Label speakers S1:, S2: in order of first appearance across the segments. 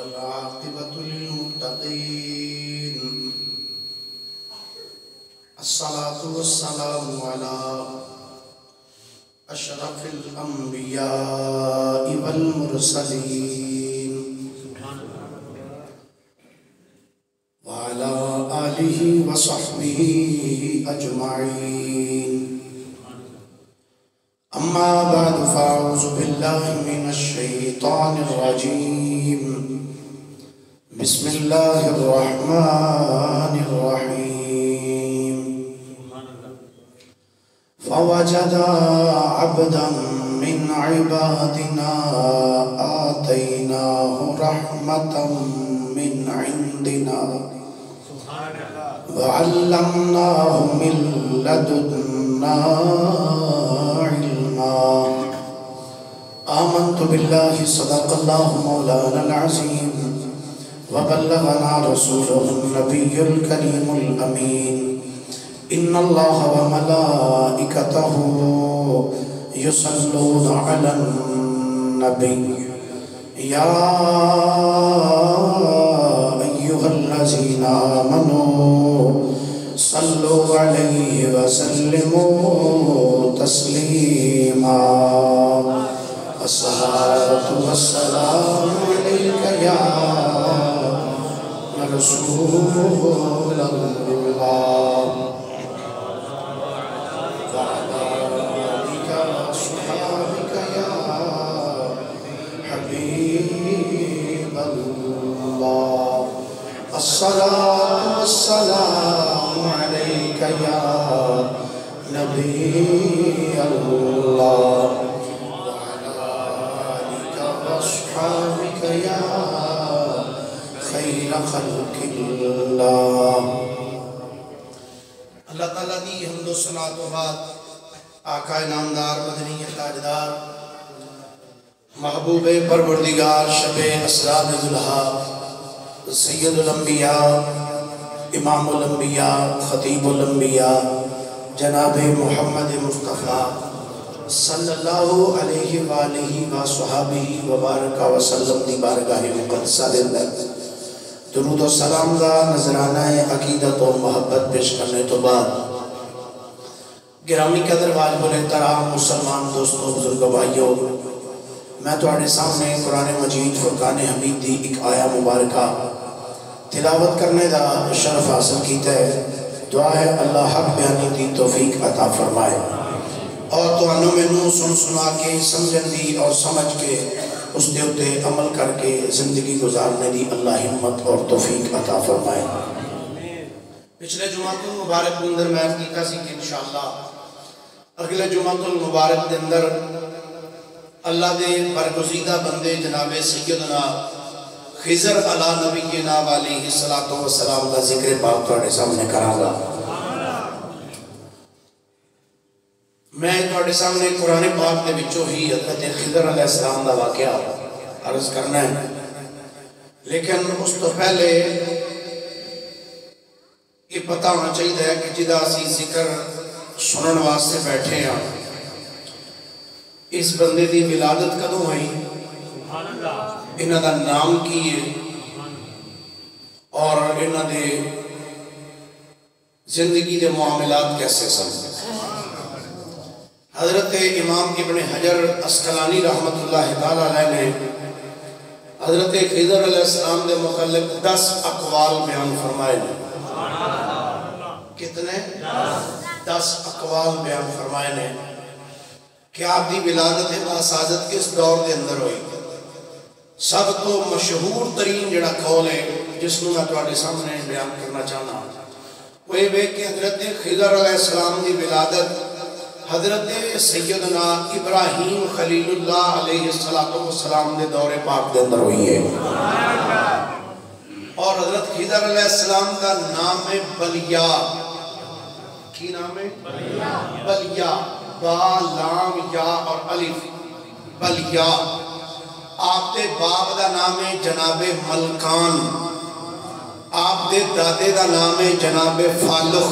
S1: والعاقبة للمتقين الصلاة والسلام على أشرف الأنبياء والمرسلين وعلى آله وصحبه أجمعين أما بعد فأعوذ بالله من الشيطان الرجيم بسم الله الرحمن الرحيم فوجد عبدا من عبادنا آتيناه رحمة من عندنا وعلمناه من لدنا علما آمنت بالله صدق الله مولانا العظيم وبلغنا رسوله النبي الكريم الأمين إن الله وملائكته يصلون على النبي يا أيها الذين آمنوا صلوا عليه وسلموا تسليما الصلاة والسلام عليك يا رسول الله وعلى آلك وصحبك يا حبيب الله الصلاة والسلام عليك يا نبي الله وعلى آلك وصحبك يا خیر خلق اللہ. اللہ تعالیٰ دی حمد و ثنا تو بعد آقا نامدار مدنی تاجدار محبوب پروردگار شب اسرا ذوالحا سید الانبیاء امام الانبیاء خطیب الانبیاء جناب محمد مصطفیٰ صلی اللہ علیہ وآلہ وصحابہ وبارک وسلم دی بارگاہ مقدسہ دے اندر درود و سلام دا نظرانہ عقیدت و محبت پیش کرنے تو بعد گرامی قدر واجب الاحترام مسلمان دوستوں بزرگ بھائیوں میں تمہارے سامنے قرآن مجید فرقان حمید دی ایک آیہ مبارکہ تلاوت کرنے دا شرف حاصل کیتا ہے. دعا ہے اللہ حق بیانی دی توفیق عطا فرمائے اور تو انہوں میں نو سنا کے سمجھن دی اور سمجھ کے اس دے اتے عمل کر کے زندگی گزارنے دی اللہ ہمت اور توفیق عطا فرمائے. پچھلے جمعۃ المبارک کے اندر میں حقیقہ سی کہ انشاءاللہ اگلے جمعۃ المبارک کے اندر اللہ دے برگزیدہ بندے جناب سیدنا خضر علی نبینا علیہ السلام کا ذکر پاک تھوڑے سامنے کراں گا. میں تھوڑے سامنے قرآن پاک دے وچوں ہی حضرت خضر علیہ السلام دا واقعہ عرض کرنا ہے، لیکن اس تو پہلے یہ پتہ ہونا چاہیے کہ جدا اسی ذکر سنن واسطے بیٹھے ہیں اس بندے دی ولادت کدوں ہوئی، انہاں دا نام کی ہے اور انہاں دے زندگی دے معاملات کیسے سن. حضرت امام ابن حجر عسقلانی رحمت اللہ تعالیٰ علیہ نے حضرت خضر علیہ السلام دے متعلق 10 اقوال بیان فرمائے نے. کتنے؟ 10 اقوال بیان فرمائے نے کہ آپ دی ولادت باساجت کس دور دے اندر ہوئی. سب تو مشہور ترین جڑا قول ہے جس نو میں تواڈے سامنے بیان کرنا چاہنا وہ یہ کہ حضرت خضر علیہ السلام دی ولادت حضرت سیدنا ابراہیم خلیل اللہ علیہ السلام دے دور پاک دے اندر ہوئی ہے اور حضرت خضر علیہ السلام کا نام ہے بلیا. کی نام ہے؟ بلیا. با لام یا اور الف بلیا. آپ دے باپ دا نام ہے جناب ملکان، آپ دے دادے دا نام ہے جناب فالخ،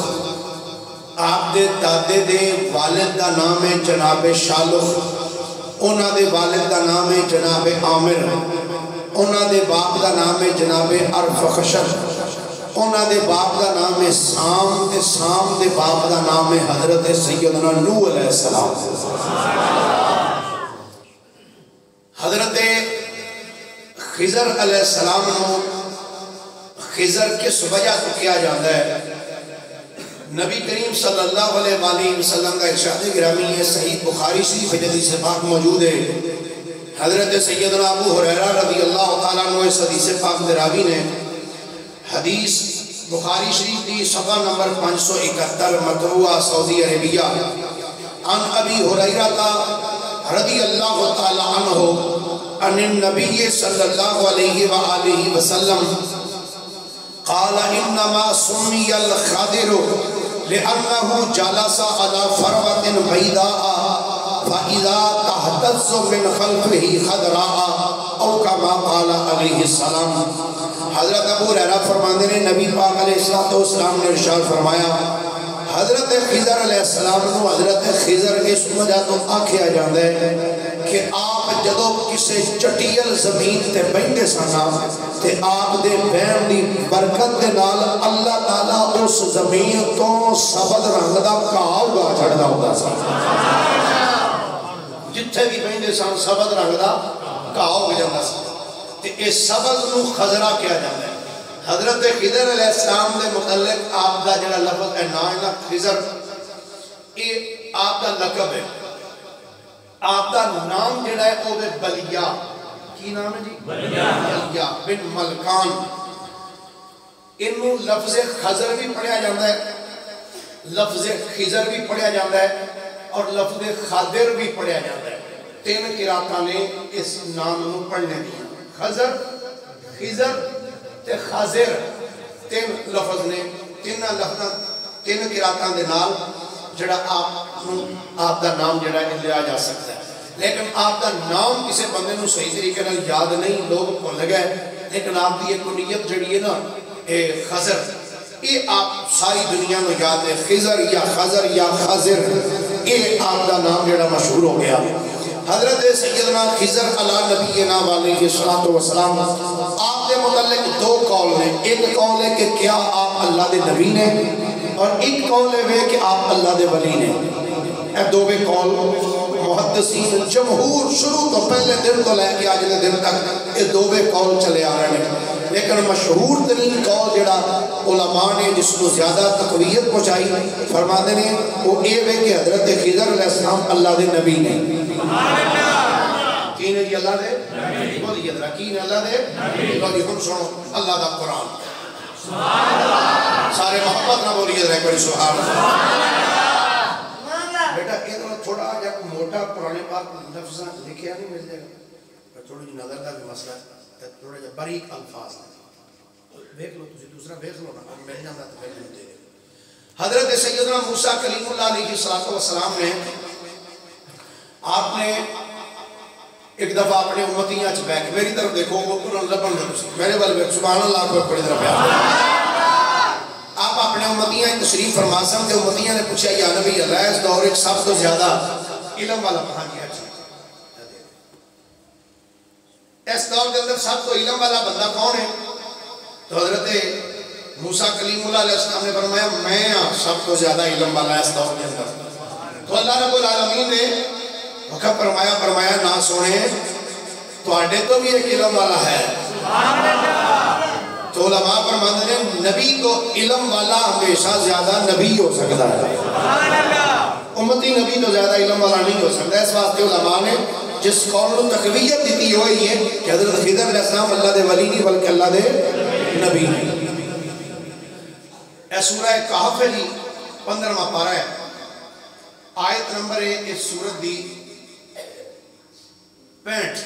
S1: آپ دے دادے دے والد دا نام ہے جناب شالخ، انہاں دے والد دا نام ہے جناب عامر، انہاں دے باپ دا نام ہے جناب ارفخشد، انہاں دے باپ دا نام ہے سام، تے سام دے باپ دا نام ہے حضرت سیدنا نوح علیہ السلام۔ حضرت خضر علیہ السلام نو خضر کس وجہ تو کیا جاتا ہے؟ نبی کریم صلی اللہ علیہ وآلہ وسلم کا ارشاد گرامی ہے، صحیح بخاری شریف حدیث پاک موجود ہے۔ حضرت سیدنا ابو ہریرہ رضی اللہ تعالیٰ عنہ اس حدیث پاک دراوی نے حدیث بخاری شریف دی صفحہ نمبر 571 مطبوعہ سعودی عربیہ، عن ابی ہریرہ رضی اللہ تعالیٰ عنہ عن النبی صلی اللہ علیہ وآلہ وسلم قال انما سمی الخضر لأنه جلس على فروة بيضاء فإذا تهتز من خلفه خضراء او كما قال علیہ السلام۔ حضرت ابو ہریرہ فرماندے نے نبی پاک علیہ السلام نے ارشاد فرمایا حضرت خضر علیہ السلام نو حضرت خضر اس وجہ تو آکھیا جاندے کہ آپ جدو کسے چٹیل زمین تے بیندے سانا تے آپ دے بین دی برکت دے نال اللہ تعالیٰ اس زمین تو سبز رنگ دا کاؤ گا چھڑدا ہوتا سا، جتھے بھی بیندے سان سبز رنگ دا کاؤ گا جاندہ سا، تے اس سبز نو خضرہ کیا جاندہ ہے۔ حضرت خضر علیہ السلام دے متعلق آپ دا جڑا لفظ ہے نائنہ خضر، یہ آپ دا لقب ہے، آپ دا نام جڑا ہے او دے بلیہ، کی نام ہے جی؟ بلیہ بن ملکان۔ انہوں لفظ خضر بھی پڑھیا جاندہ ہے، لفظ خضر بھی پڑھیا جاندہ ہے اور لفظ خاضر بھی پڑھیا جاندہ ہے۔ تین قراتاں نے اس نام نو پڑھنے دیا، خضر، خضر تے خاضر، تین لفظ نے، تین قراتاں دے نال جڑا آپ دا نام جڑا ہے لیا جا سکتا ہے۔ لیکن آپ دا نام کسے بندے نو صحیح طریقے نال یاد نہیں، لوگ بھول گئے، لیکن آپ دی ایک کنیت جڑی ہے نا خضر، یہ آپ ساری دنیا نو یاد ہے، خضر یا خضر یا خاضر، یہ آپ دا نام جڑا مشہور ہو گیا۔ حضرت سیدنا خضر علی نبینا علیہ السلام، آپ دے متعلق دو قول ہیں، ایک قول ہے کہ کیا آپ اللہ دے نبی نے، اور ایک قول ہے کہ آپ اللہ دے ولی نے۔ اے دو بے قول محدثین جمہور شروع تو پہلے دن تو لے کے آج دے دن تک یہ دو بے قول چلے آ رہے ہیں، لیکن مشہور ترین قول جڑا علماء نے جس کو زیادہ تقویت پہنچائی فرما دے نے وہ اے ہے کہ حضرت خضر علیہ السلام اللہ دے نبی نے۔ کین ہے جی اللہ دے نبی؟ بولیے ذرا کین اللہ دے نبی؟ تو جی ہم سنو اللہ دا قرآن، سبحان اللہ، سارے محبت نہ بولیے ذرا کوئی سبحان اللہ۔ بیٹا یہ تو تھوڑا جب موٹا پرانے پاک لفظاں لکھیا نہیں مل جائے گا، تھوڑی جی نظر دا بھی مسئلہ ہے، تھوڑا جا باریک الفاظ ہیں، دیکھ لو تسی دوسرا دیکھ لو نا، مل جاندہ تو پھر نہیں دے گا۔ حضرت سیدنا موسیٰ کلیم اللہ علیہ السلام نے آپ نے ایک دفعہ اپنے امتیاں چھ بیٹھ میری طرف دیکھو وہ قرآن لبن دے تسی میرے والے بیٹھ سبحان اللہ کو پڑی طرف آپ اپنے امتیاں تشریف فرما سکتے، امتیاں نے پوچھا یا نبی اللہ اس دور ایک سب تو زیادہ علم والا کہاں گیا؟ اس دور کے اندر سب تو علم والا بندہ کون ہے؟ تو حضرت موسیٰ کلیم اللہ علیہ السلام نے فرمایا میں سب تو زیادہ علم والا اس دور کے اندر۔ تو اللہ رب العالمین نے وقت فرمایا نہ سونے تو آڈے تو بھی ایک علم والا ہے۔ تو علماء فرماتے ہیں نبی تو علم والا ہمیشہ زیادہ نبی ہو سکتا ہے، امتی نبی تو زیادہ علم والا نہیں ہو سکتا۔ اس واسطے علماء نے جس قول کو تقویت دیتی ہوئی ہے کہ حضرت خضر علیہ السلام اللہ دے ولی نہیں بلکہ اللہ دے نبی نہیں۔ اے سورہ کہف ہے جی 15واں پارہ ہے، آیت نمبر ہے اس سورت دی 65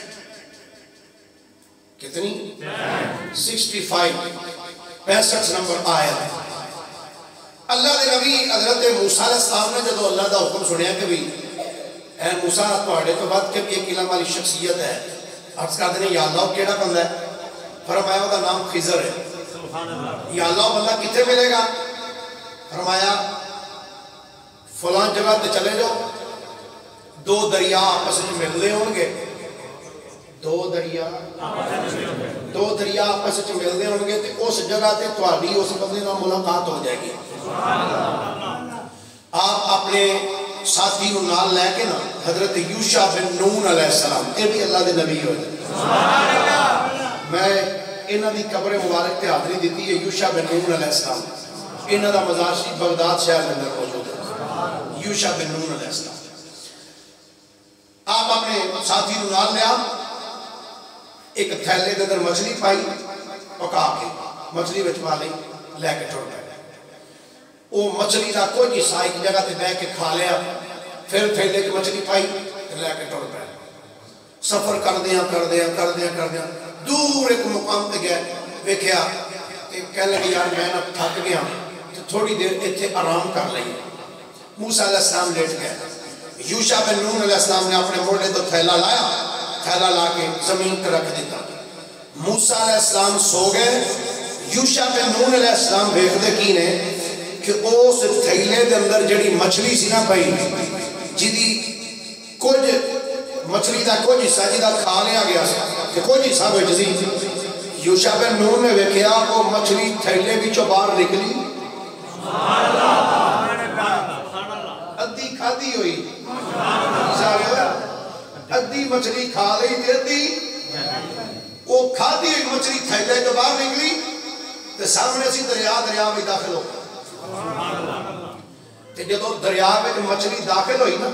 S1: کتنی 65 نمبر آیت۔ اللہ دے نبی حضرت موسیٰ علیہ السلام نے جدو اللہ دا حکم سنیا کہ بھی اے موسیٰ توڑے تو بعد کہ بھی ایک علم والی شخصیت ہے، عرض کرتے ہیں یا اللہ کیڑا بندہ ہے؟ فرمایا وہ دا نام خضر ہے۔ یا اللہ بندہ کتنے ملے گا؟ فرمایا فلان جگہ تے چلے جاؤ، دو دریا آپس میں ملنے ہوں گے، دو دریا آپس وچ ملدے ہون گے تے اس جگہ تے تہاڈی اس بندے نال ملاقات ہو جائے گی. آپ اپنے ساتھی نو نال لے کے نا حضرت یوشع بن نون علیہ السلام یہ بھی اللہ دے نبی ہوئے. میں انہاں دی قبر مبارک تے حاضری دیتی ہے. یوشع بن نون علیہ السلام انہاں دا مزار شریف بغداد شہر کے اندر موجود ہے. یوشع بن نون علیہ السلام آپ اپنے ساتھی نو نال لیا, ایک تھیلے دے اندر مچھلی پائی پکا کے مچھلی وچ پا لئی لے کے ٹر گئے. وہ مچھلی دا کوئی حصہ ایک جگہ تے بیٹھ کے کھا لیا, پھر تھیلے کی مچھلی پائی لے کے ٹر پے. سفر کردیاں دور ایک مقام تے گئے, ویکھیا کہ کہنے لگے یار میں نہ تھک گیا تھوڑی دیر ایتھے آرام کر لئی. موسیٰ علیہ السلام لیٹ گئے. یوشع بن نون علیہ السلام نے اپنے موڑے تو تھیلا لایا, تھیلا لا کے زمین پر رکھ دیتا. موسیٰ علیہ السلام سو گئے. یوشع بن نون علیہ السلام دیکھتے کی نے کہ اس تھیلے دے اندر جڑی مچھلی سی نہ پئی جدی کچھ مچھلی دا کچھ حصہ جدا کھا لیا گیا کہ کچھ حصہ وچ سی. یوشع بن نون نے ویکھیا وہ مچھلی تھیلے وچوں باہر نکلی, ادھی کھادی ہوئی, ادھی مچھلی کھا لئی تے ادھی وہ کھادی ہوئی مچھلی تھیلے تو باہر نکلی تے سامنے سی دریا میں داخل ہو گیا. تے جدو دریا میں مچھلی داخل ہوئی نا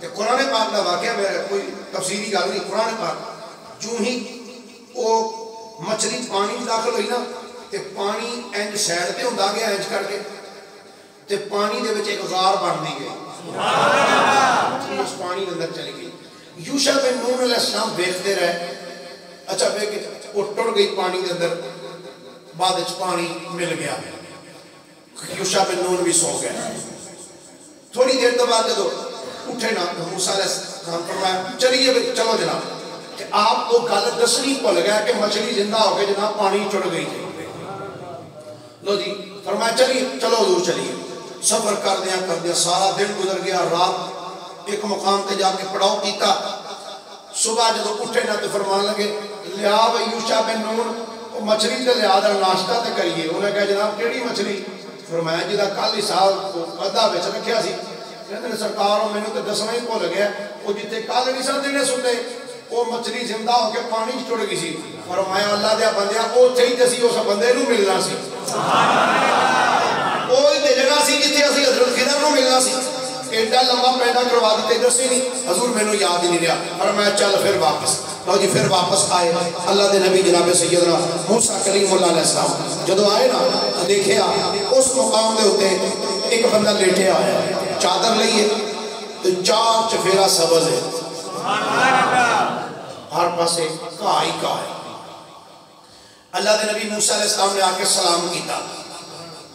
S1: تے قرآن پاک دا واقعہ میرا کوئی تفسیری گل نہیں, قرآن پاک جو ہی وہ مچھلی پانی داخل ہوئی نا تے پانی انج سائڈ تے ہوندا گیا انج کر کے تے پانی دے وچ ایک غار بن دی گئی, اس پانی دے اندر چلی گئی. یوشع بن نون علیہ السلام دیکھتے رہے. اچھا ویکھ وہ ٹر گئی پانی دے اندر, بعد وچ پانی مل گیا. یوشع بن نون بھی سو گئے. تھوڑی دیر تو بعد جدو اٹھے نا موسیٰ علیہ السلام فرمایا چلیے چلو جناب, کہ آپ کو گل دسنی بھول گیا کہ مچھلی زندہ ہو کے جناب پانی چڑھ گئی تھی. لو جی فرمایا چلیے چلو حضور چلیے. سفر کر دیا سارا دن گزر گیا. رات ایک مقام تے جا کے پڑاؤ کیتا. صبح جدو اٹھے نا تو فرمان لگے لیا بھائی یوشع بن نون مچھلی تے لیا دا ناشتہ تے کریے. انہیں کہا جناب کیڑی مچھلی؟ فرمایا جدا کل ہی سال ادھا وچ رکھیا سی. کہندے نے سرکار میں نے تو دسنا ہی بھول گیا وہ جتے کل نہیں سن دینے سنتے وہ مچھلی زندہ ہو کے پانی چڑ گئی سی. فرمایا اللہ دیا بندیا اوتھے ہی تے سی اس بندے نو ملنا سی. کوئی تے جگہ سی جتے اسی حضرت خضر نو ملنا سی. ایڈا لمبا پیدا کروا دیتے دسے نہیں حضور میں نے یاد ہی نہیں رہا. فرمایا چل پھر واپس. لو جی پھر واپس آئے. اللہ دے نبی جناب سیدنا موسیٰ کلیم اللہ علیہ السلام جدو آئے نا دیکھے اس مقام دے ہوتے ایک بندہ لیٹے آیا, چادر لئیے تو چار چفیرہ سبز ہے, ہر پاسے کہا ہی کہا ہے. اللہ دے نبی موسیٰ علیہ السلام نے آکے سلام کیتا.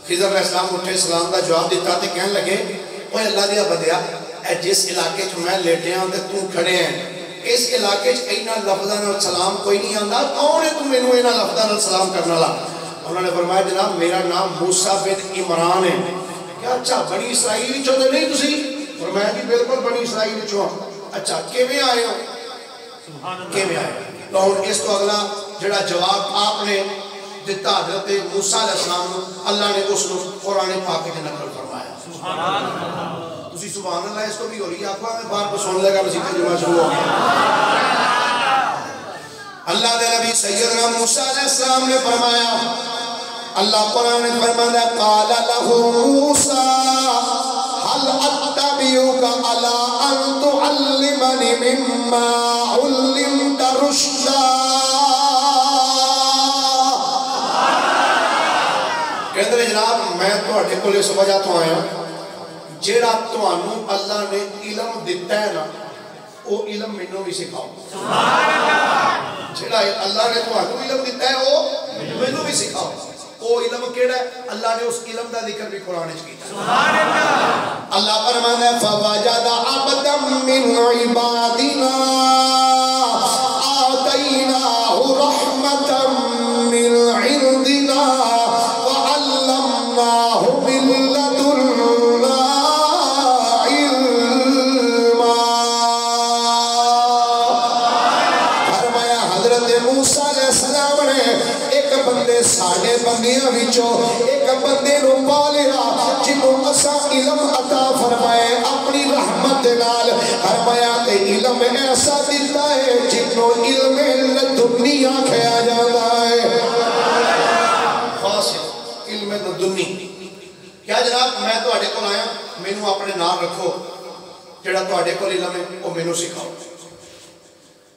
S1: خضر علیہ السلام اٹھے سلام دا جواب دیتا تے کہنے لگے اوہ اللہ دیا بدیا اے جس علاقے جو میں لیٹے ہیں تے تم کھڑے ہیں اس علاقے جو اینا لفظاً سلام کوئی نہیں آندا, کون ہے تم انہوں اینا لفظاً سلام کرنا لا؟ انہوں نے فرمایا جناب میرا نام موسیٰ بن عمران ہے. کیا اچھا بنی اسرائیل چھو دے نہیں تسی؟ فرمایا جی بالکل بنی اسرائیل چھو. اچھا کیویں آئے ہو؟ کیویں آئے؟ تو اس تو اگلا جڑا جواب آپ نے دیتا حضرت موسیٰ علیہ السلام اللہ نے اس کو قرآن پاک کے نقل فرمایا. تسی سبحان اللہ اس کو بھی ہو رہی ہے آپ کو بار کو سن لے گا مسیح جمعہ شروع ہو گیا. اللہ دے نبی سیدنا موسیٰ علیہ السلام نے فرمایا اللہ قرآن نے فرمایا قال له موسیٰ هل اتبعك على ان تعلمني مما علمت رشدا. کہتے ہیں جناب میں تو اٹھے کو لے سمجھا تو آیا جیڑا تو آنو اللہ نے علم دیتا ہے نا وہ علم منوں بھی سکھاؤ. جیڑا اللہ نے تو آنو علم دیتا ہے وہ منوں بھی سکھاؤ. وہ علم کیڑا ہے اللہ نے اس علم دا ذکر بھی قرآن کی. اللہ فرماتا ہے فوجد عبدا من عبادنا آتیناہ رحمتا من عندنا وعلمناہ من لدنا علما. فرمایا حضرت موسیٰ علیہ السلام نے ایک بندے ساڑھے بندیاں وچوں ایک بندے نو پالیا جنوں اسا علم عطا فرمائے اپنی رحمت نال فرمایا تے علم ایسا دیتا ہے جنوں علم لدنی آکھیا جاتا ہے خاص علم لدنی کیا جناب میں تو آڑے کو آیا میں نو اپنے نام رکھو جڑا تو آڑے کو علم ہے وہ میں نو سکھاؤ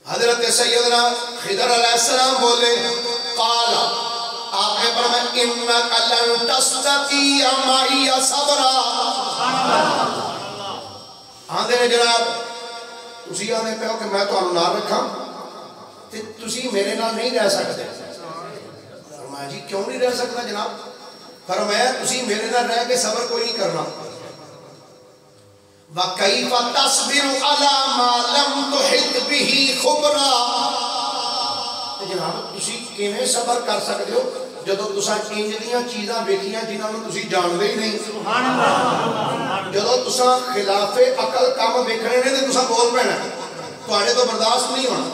S1: حضرت سیدنا خضر علیہ السلام بولے قال آپ نے فرمایا انک لن تستطیع معی صبرا آندھے جناب تسی آنے پہ ہو کہ میں تو انہوں نام رکھا تسی میرے نام نہیں رہ سکتے فرمایا جی کیوں نہیں رہ سکتا جناب فرمایا تسی میرے نام رہ کے صبر کوئی نہیں کرنا وَكَيْفَ تَصْبِرُ عَلَى مَا لَمْ تُحِطْ بِهِ خُبْرًا جناب تسی کیویں صبر کر سکتے ہو جدو تساں انج دیاں چیزاں ویکھیاں جنہاں نوں تسی جاندے ہی نہیں سبحان اللہ جدو تساں خلاف عقل کام ویکھنے نے تے تساں بول پینا تواڈے تو برداشت نہیں ہونا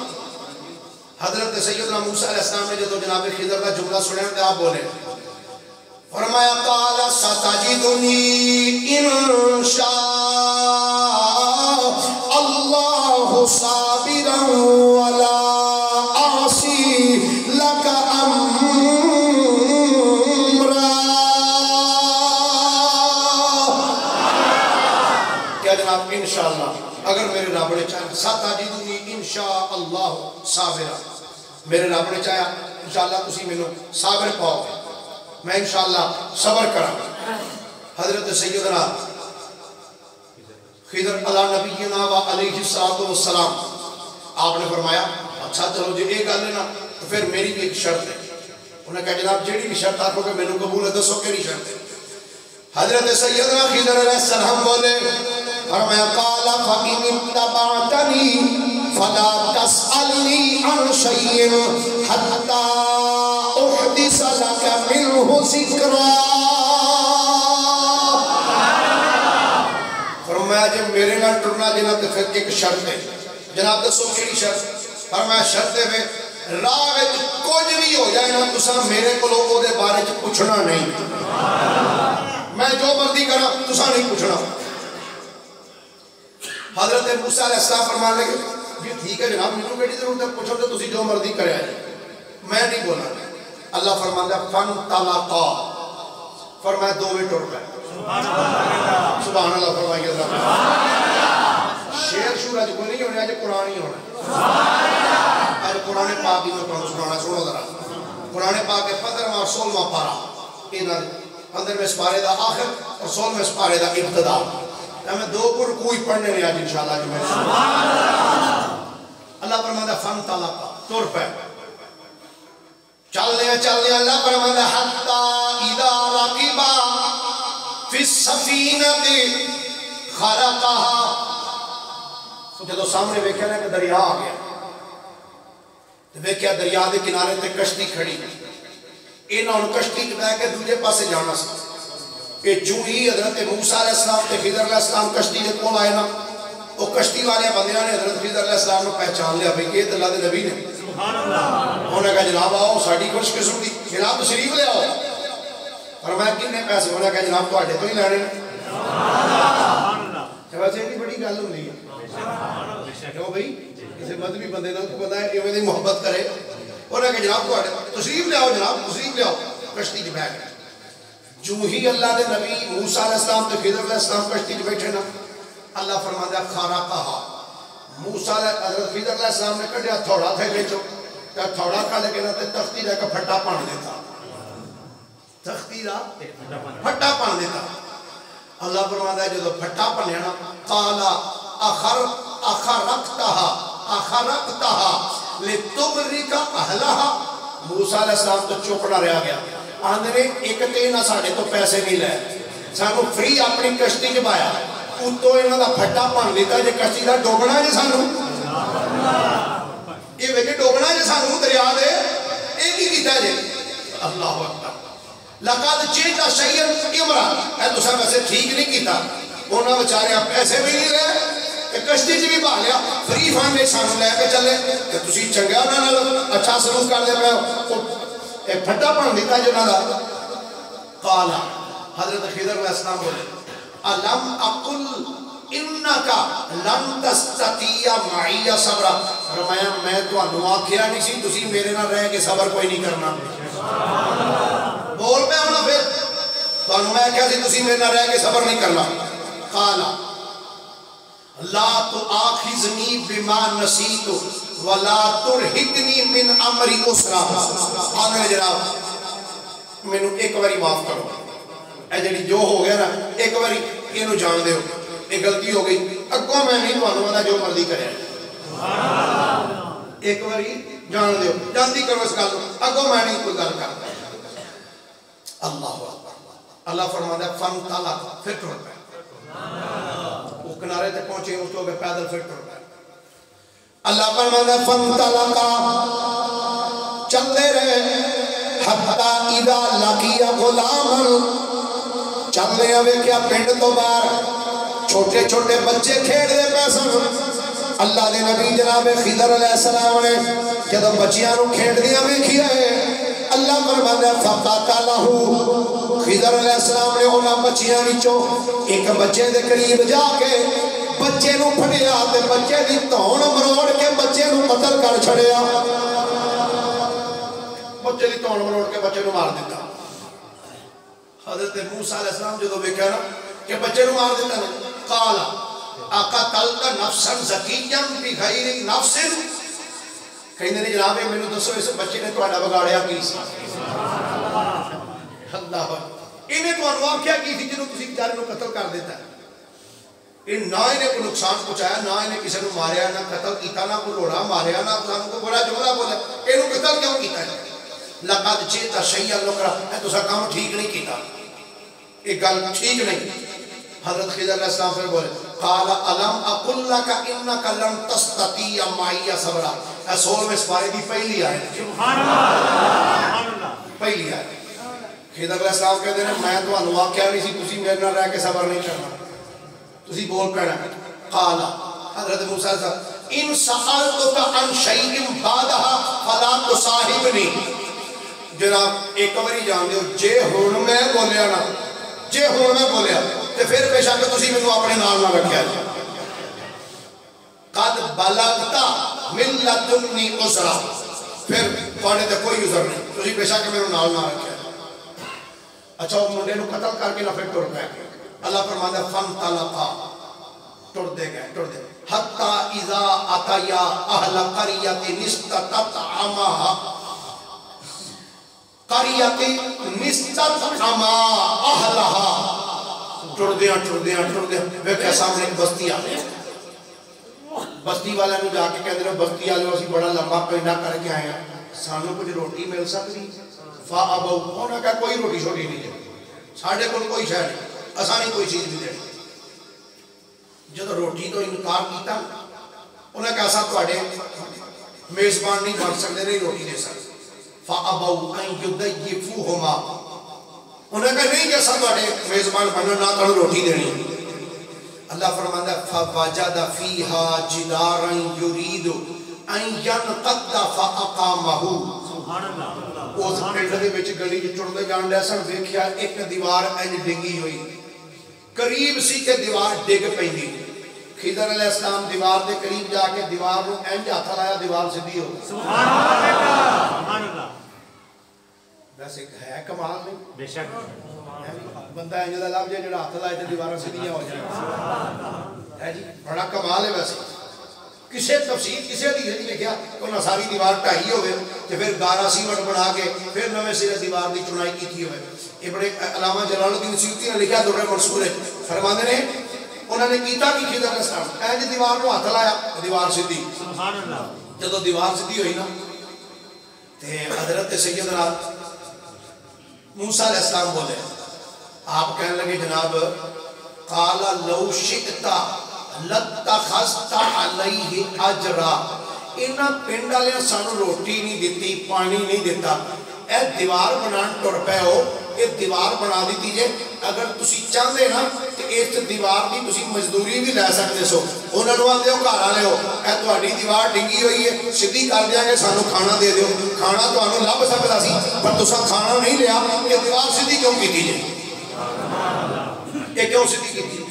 S1: حضرت سیدنا موسیٰ علیہ السلام نے جدو جناب خضر کا جملہ سنیا تے آپ بولے فرمایا قال ستجدنی انشاء اللہ صابرا ولا عاصی لک امرا کیا جناب انشاءاللہ اگر میرے رب نے چاہا ستجدنی انشاءاللہ صابرا میرے رب نے چاہا انشاءاللہ تسی میں صابر پاؤ میں انشاءاللہ صبر کرا حضرت سیدنا خضر علیہ نبینا و علیہ السلام آپ نے فرمایا اچھا چلو جو ایک گل ہے نا تو پھر میری بھی ایک شرط ہے انہوں نے کہا جناب جیڑی بھی شرط آکھو کہ میں نے قبول ہے دسو کیڑی شرط ہے حضرت سیدنا خضر علیہ السلام بولے فرمایا قال فَإِنِ اتَّبَعْتَنِي فَلَا تَسْأَلْنِي عَنْ شَيْءٍ حَتَّى احدث لك منه ذکرا فرمایا جب میرے نال ٹرنا جناب تو پھر ایک شرط ہے جناب دسو کیڑی شرط فرمایا شرط ہے راہ وچ کچھ بھی ہو جائے نا تساں میرے کولوں او دے بارے وچ پوچھنا نہیں میں جو مرضی کراں تساں نہیں پوچھنا حضرت موسیٰ علیہ السلام فرمانے لگے جی ٹھیک ہے جناب مینوں کیڑی ضرورت ہے پوچھو تے تسی جو مرضی کریا میں نہیں بولنا اللہ فرماتا ہے فن طلقا فرمایا دو بھی ٹر گئے سبحان اللہ فرمائیے شیر شور آج کوئی نہیں ہونے آج قرآن ہی ہونا آج قرآن پاک ہی میں سنانا سنو ذرا قرآن پاک کے 15واں اور 16واں پارہ 15 میں سپارے دا آخر اور 16 میں سپارے دا ابتدا میں دو پر کوئی پڑھنے نہیں آج انشاءاللہ جو میں اللہ فرماتا ہے فن طلقا ٹر پہ چلنے اللہ فرماتا ہے حتی اذا رقبا فی السفینۃ خرقها جدو سامنے ویکھیا نا کہ دریا آ گیا تو ویکھیا دریا دے کنارے تے کشتی کھڑی انہاں ان کشتی تے بیٹھ کے دوسرے پاسے جانا سی کہ جو ہی حضرت موسیٰ علیہ السلام تے خضر علیہ السلام کشتی دے کول آئے نا وہ کشتی والے بندیاں نے حضرت خضر علیہ السلام کو پہچان لیا بھئی یہ اللہ دے نبی نے انہوں نے کہا جناب آؤ ساڑھی خوش قسم دی جناب تشریف لے آؤ فرمایا کتنے پیسے انہوں نے کہا جناب تو آٹے تو ہی لینے ویسے بھی بڑی گل ہوندی ہے کیوں بھئی کسی مذہبی بندے نال کو بندہ ہے ایویں دی محبت کرے انہوں نے کہا جناب تو آٹے تشریف لے آؤ جناب تشریف لے آؤ کشتی چ بیٹھ گئے جو ہی اللہ دے نبی موسیٰ علیہ السلام تے خضر علیہ السلام کشتی چ بیٹھے نا اللہ فرماتا ہے خرقها موسیٰ حضرت خضر علیہ السلام نے کڑیا تھوڑا تھے بیچو کہ تھوڑا کھا لے کے نا تے تختی جا کے پھٹا پان دیتا تختی را پھٹا پان دیتا اللہ فرماتا ہے جو پھٹا پانے نا قالا اخرقتها لتغرق اہلها موسیٰ علیہ السلام تو چوکڑا رہا گیا آندھنے ایک تینا ساڑھے تو پیسے نہیں لے سانو فری اپنی کشتی جبایا اتو انہاں دا پھٹا پان دیتا جے کشتی دا ڈوبنا جے سانو یہ وجہ ڈوبنا جے سانو دریا دے ایک ہی کیتا جے اللہ اکبر لقد جئت شیئا امرا اے تو سب ایسے ٹھیک نہیں کیتا انہاں بیچارے پیسے بھی نہیں رہے کشتی چ بھی بھا لیا فری فنڈ سانو لے کے چلے کہ تسی چنگا انہاں نال اچھا
S2: شروع کر دے پہ ایک پھٹا پڑھ دیتا ہے جنہاں دا قالا حضرت خضر علیہ السلام بولے الم اقل انکا لن تستطیع معی صبرا فرمایا میں تو انواع کیا نہیں سی تسی میرے نہ رہ کے صبر کوئی نہیں کرنا بول میں ہونا پھر تو انواع کیا سی تسی میرے نہ رہ کے صبر نہیں کرنا قالا لا تؤاخذنی بما نسیت ولا ترہقنی من امری اسرا آنے جناب میں نے ایک باری معاف کرو اے جڑی جو ہو گیا نا ایک باری اینو جان دے ہو ایک غلطی ہو گئی اگوں میں نہیں تانوں دا جو مرضی کرے ایک باری جان دے ہو جلدی کرو اس گل اگوں میں نہیں کوئی گل کرتا اللہ اکبر اللہ فرماتا ہے فن تالا پھر ٹر پہ وہ کنارے تک پہنچے اس کو پیدل پھر ٹر پہ اللہ فرماتا ہے فن تالا کا چلتے رہے حتی اذا لقی غلام چلنے ہوئے کیا پنڈ تو باہر چھوٹے چھوٹے بچے کھیڑ دے پیسن اللہ دے نبی جناب خضر علیہ السلام نے جدو بچیاں نو کھیڑ دیا میں کیا ہے اللہ فرماتا ہے فقاتلہ خضر علیہ السلام نے انہاں بچیاں وچوں ایک بچے دے قریب جا کے بچے نو پھڑیا تے بچے دی تون مروڑ کے بچے نو قتل کر چھڑیا بچے دی تون مروڑ کے بچے نو مار دیتا حضرت موسیٰ علیہ السلام جو دیکھا نا کہ بچے نو مار دیتا نا قالا اقتلت نفسا زکیا بغیر نفس کہیں نے جناب میں نے دسو اس بچے نے تہاڈا بگاڑیا کی سی اللہ انہیں تو انواع کیا کی تھی جنوں تسی بیچارے نو قتل کر دیتا ہے ان نہ انہیں کوئی نقصان پہنچایا نہ انہیں کسی نے ماریا نہ قتل کیتا نہ کوئی لوڑا ماریا نہ کو بڑا جملہ بولا اینو قتل کیوں کیتا ہے لقد جئت شیئا نکرا اے تسا کام ٹھیک نہیں کیتا ایک گل ٹھیک نہیں حضرت خضر علیہ السلام پھر بولے قال الم اقل لك انك لن تستطيع معي صبرا اے سول میں سپارے دی پہلی آیت سبحان اللہ پہلی آیت خضر علیہ السلام کہتے ہیں میں تو انواع کیا نہیں سی تسی میرے نال رہ کے صبر نہیں کرنا تسی بول پڑا قال حضرت موسیٰ صاحب ان سألتك عن شيء بعدها فلا تصاحبني جناب ایک باری جان دیو جے ہون میں بولیا نا جے ہون میں بولیا تے پھر بے شک تسی مینوں اپنے نال نہ رکھیا جی قد بلغتا من لدنی عذرا پھر تواڈے تے کوئی عذر نہیں تسی بے شک میرے نال نہ رکھیا اچھا وہ منڈے نو قتل کر کے نہ پھر ٹر پے اللہ فرماتا ہے فن طلقا ٹر دے گئے حتی اذا اتیا اہل قریۃ نستطعما قریت نستطعما اہلہا ٹر دیا ویکھے سامنے ایک بستی آ گئی بستی والا نے جا کے کہتے ہیں بستی والے اسی بڑا لمبا پینڈا کر کے آئے ہیں سانو کچھ روٹی مل سکتی فابو انہوں نے کہا کوئی روٹی چھوٹی نہیں دے ساڑھے کو کوئی شاید نہیں آسانی کوئی چیز نہیں دے جب روٹی تو انکار کیتا انہوں نے کہا صاحب تواڈے میزبان نہیں بن سکتے نہیں روٹی دے سکتے فَأَبَوْا أَنْ يُضَيِّفُوهُمَا انہوں نے کہا نہیں کہ سب بڑے میزبان بننا نہ تھوڑا روٹی دینی اللہ فرماتا ہے فَوَجَدَ فِيهَا جِدَارًا يُرِيدُ أَنْ يَنْقَدَّ فَأَقَامَهُ اس پنڈ دے وچ گلی وچ ٹردے جان دے سن ویکھیا ایک دیوار انج ڈگی ہوئی قریب سی کہ دیوار ڈگ پیندی خضر علیہ السلام دیوار دے قریب جا کے دیوار نو انج ہاتھ لایا دیوار سیدھی ہو گئی سبحان اللہ ویسے ہے کمال نہیں بے شک بندہ انج دا لب جے جڑا ہاتھ لائے تے دیواراں سیدھیاں ہو جائیں ہے جی بڑا کمال ہے ویسے کسے تفسیر کسے دی نہیں لکھیا کہ انہاں ساری دیوار ٹھائی ہوئے تے پھر گارا سیمنٹ بنا کے پھر نویں سرے دیوار دی چنائی کیتی ہوئے یہ بڑے علامہ جلال الدین سیوطی نے لکھا درر منصور ہے فرماندے نے انہوں نے کیتا کہ خضر علیہ السلام اینج دیوار نو ہاتھ لایا دیوار سیدھی سبحان اللہ جدوں دیوار سیدھی ہوئی نا تے حضرت سیدنا موسیٰ علیہ السلام بولے آپ کہنے لگے جناب قال لو شئت لتخذت علیہ اجرا انہاں پنڈ والے سانو روٹی نہیں دیتی پانی نہیں دیتا اے دیوار بنان ٹر پے ہو یہ دیوار بنا دیتی جے اگر تسی چاہتے نا کہ اس دیوار دی تسی مزدوری بھی لے سکتے سو انہوں نے آتے ہو گھر والے ہو اے تہاڈی دیوار ڈنگی ہوئی ہے سیدھی کر دیا کہ سانو کھانا دے دیو کھانا تانوں لب سکدا سی پر تساں کھانا نہیں لیا یہ دیوار سیدھی کیوں کیتی جے یہ کیوں سیدھی کیتی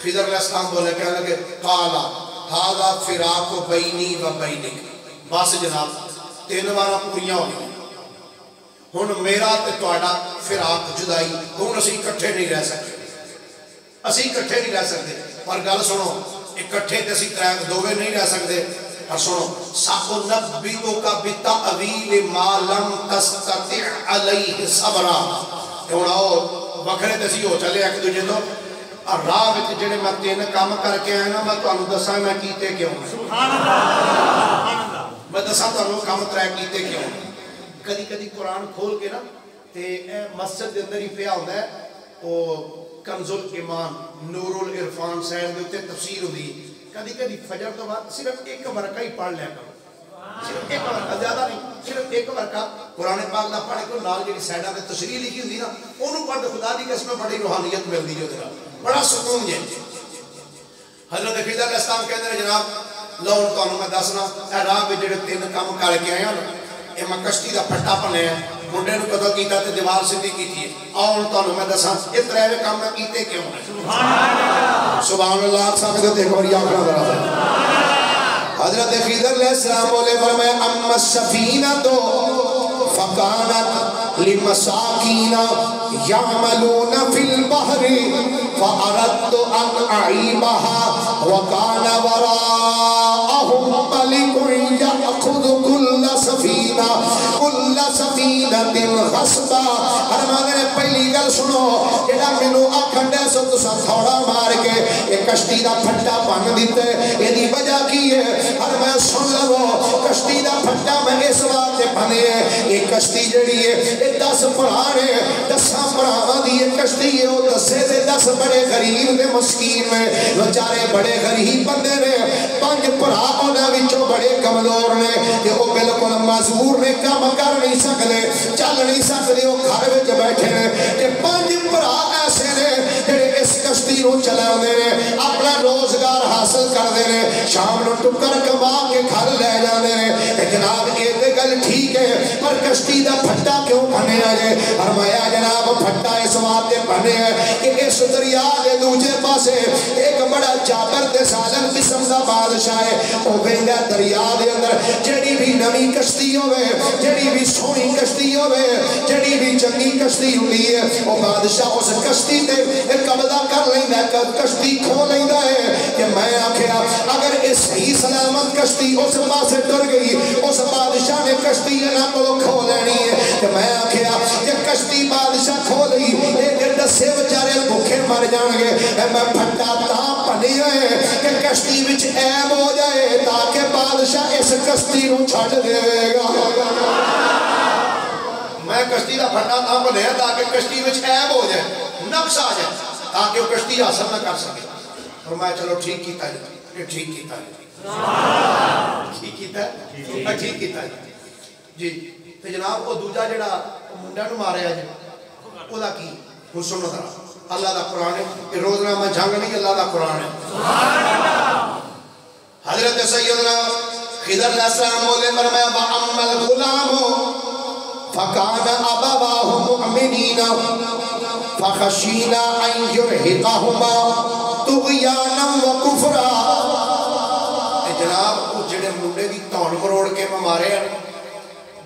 S2: خضر علیہ السلام بولے کہنے لگے قالا ھذا فراق بینی و بینک بس جناب 3 بار پوریاں ہو گئی ہن میرا تے تہاڈا فراق جدائی ہن اسی اکٹھے نہیں رہ سکتے اسی اکٹھے نہیں رہ سکتے پر گل سنو اکٹھے تے اسی دوویں نہیں رہ سکتے پر سنو سأنبئک بتأویل ما لم تستطع علیہ صبرا ہن آؤ وکھرے تے اسی ہو چلے ایک دوجے تو راہ وچ جڑے میں 3 کام کر کے آیا نا میں تانوں دساں میں کیتے کیوں سبحان اللہ میں دساں تانوں کام 3 کیتے کیوں کدی کدی قرآن کھول کے نا تے مسجد دے اندر ہی پیا ہوندا ہے او کنز الایمان نور العرفان سائر دے اوتے تفسیر ہوندی کدی کدی فجر تو بعد صرف 1 ورقہ ہی پڑھ لیا کرو صرف 1 ورقہ زیادہ نہیں صرف 1 ورقہ قرآن پاک دا پڑھ کے نال جڑی سائیڈاں تے تشریح لکھی ہوندی نا اونوں پڑھ کے خدا دی قسم بڑی روحانیت ملدی جو تیرا بڑا سکون جے حضرت خضر علیہ السلام کہندے نے جناب لو تانوں میں دسنا اے راہ وچ جڑے 3 کام کر کے آیا نا اے میں کشتی دا پھٹا بنیا منڈے نوں قتل کیتا تے دیوار سیدھی کیتی ہے آؤ تانوں میں دساں اے 3 کام میں کیتے کیوں سبحان اللہ سبحان اللہ سامنے تے ایک بار آکھنا ذرا حضرت خضر علیہ السلام بولے فرمایا اما السفینہ تو فکانت لمساکین یعملون فی البحر فأردت ان اعیبها وکان وراءہم ملک یأخذ کل سفینہ غصبا فرمانے نے پہلی گل سنو جڑا مینوں آکھن دے سو تساں تھوڑا مار کے یہ کشتی دا پھٹا بن دتے ایدی وجہ کی ہے ہر میں سن لو کشتی دا پھٹا میں اس واسطے بنے یہ کشتی جڑی ہے یہ 10 بھرا نے 10 بھراواں دی یہ کشتی ہے او دسے تے 10 بڑے غریب تے مسکین نے بیچارے بڑے غریب بندے نے 5 بھرا انہاں وچوں بڑے کمزور نے تے او بالکل معذور نے کام کر نہیں سکدے چل نہیں سکدے او گھر وچ بیٹھے نے تے 5 بھرا ایسے نے جڑے اس کشتی نوں چلاوندے نے اپنا روزگار حاصل کردے نے شام نوں ٹکر کما کے گھر لے جاندے نے تے جناب اے تے گل ٹھیک ہے پر کشتی دا پھٹا کیوں بنیا جے فرمایا جناب پھٹا اس واسطے بنیا کہ اس دریا دے دوجے پاسے ایک بڑا جابر تے ظالم قسم دا بادشاہ ہے او ویندا دریا دے اندر جڑی بھی نویں کشتی ہوے جڑی بھی سونی کشتی ہوے جڑی بھی چنگی کشتی ہوندی ہے او بادشاہ اس کشتی تے قبضہ کر لیندا ہے کشتی کھو لیندا ہے کہ میں آکھیا اگر اس صحیح سلامت کشتی اس پاسے ٹر گئی اس بادشاہ نے کشتی انہاں کولوں کھو لینی ہے کہ میں آکھیا کہ کشتی بادشاہ کھو لئی اے دسے بیچارے بھوکے مر جان گے میں پھٹا تاں بنیا ہے کہ کشتی وچ عیب ہو جائے تاکہ بادشاہ اس کشتی نوں چھڈ دے گا میں کشتی دا پھٹا تاں بنیا تاکہ کشتی وچ عیب ہو جائے نقص آ جائے تاکہ وہ کشتی حاصل نہ کر سکے فرمایا چلو ٹھیک کیتا جی یہ ٹھیک کیتا جی ٹھیک کیتا ٹھیک کیتا جی تے جناب وہ دوجا جڑا منڈا نوں ماریا جی او دا کی ہن سنو ذرا اللہ دا قرآن ہے یہ روزنامہ جنگ نہیں اللہ دا قرآن ہے حضرت سیدنا خضر علیہ السلام بولے فرمایا وَأَمَّا الْغُلَامُ فَكَانَ أَبَوَاهُ مُؤْمِنِينَ فَخَشِينَا أَن يُرْهِقَهُمَا طُغْيَانًا وَكُفْرًا جناب وہ جڑے منڈے دی تون مروڑ کے مارے ہیں